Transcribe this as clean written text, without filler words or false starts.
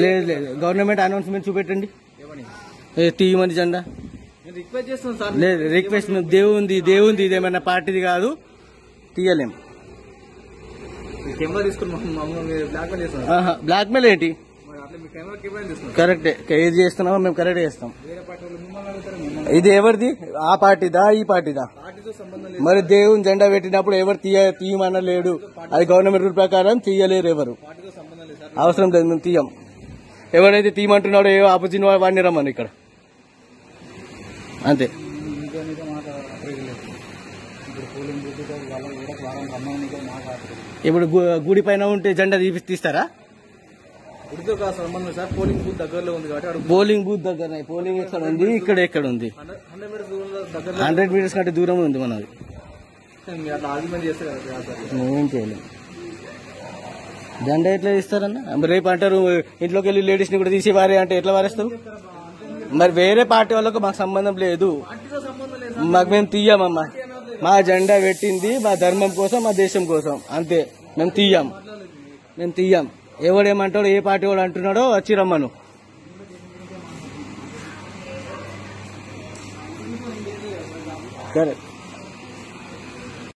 లేదు లేదు, government announcement చూపెట్టండి, తీయమని జెండా. లేదు రిక్వెస్ట్, దేవుంది ఇదేమన్నా పార్టీది కాదు, తీయలేం. బ్లాక్ మెయిల్ ఏంటి? కరెక్టే, ఏది చేస్తున్నామో మేము కరెక్ట్ చేస్తాం. ఇది ఎవరిది? ఆ పార్టీదా ఈ పార్టీదా? మరి దేవుని జెండా పెట్టినప్పుడు ఎవరు తీయమన్నా లేడు, అది గవర్నమెంట్ రూల్ ప్రకారం తీయలేరు ఎవరు, అవసరం లేదు, మేము తీయం. ఎవరైతే తీయమంటున్నాడో ఏ ఆపోజిట్ వాడిని రమ్మని ఇక్కడ, అంతే. ఇప్పుడు గుడి పైన ఉంటే జెండా తీస్తారా? పోలింగ్ బూత్ దగ్గరలో ఉంది కాబట్టి, పోలింగ్ బూత్ దగ్గర, పోలింగ్ ఎక్కడ ఉంది, ఎక్కడ ఉంది, 100 మీటర్స్ కంటే దూరం ఉంది మనది. ఏం చేయలేము. జెండా ఎట్లా తీస్తారన్న? రేపు అంటారు ఇంట్లోకి వెళ్ళి లేడీస్ ని కూడా తీసి వారే అంటే ఎట్లా వారేస్తారు? మరి వేరే పార్టీ వాళ్ళకు మాకు సంబంధం లేదు, మేము తీయమమ్మా. మా జెండా పెట్టింది మా ధర్మం కోసం, మా దేశం కోసం, అంతే. మేము తీయం. ఎవడేమంటాడో, ఏ పార్టీ వాడు అంటున్నాడో వచ్చి రమ్మను. కరెక్ట్.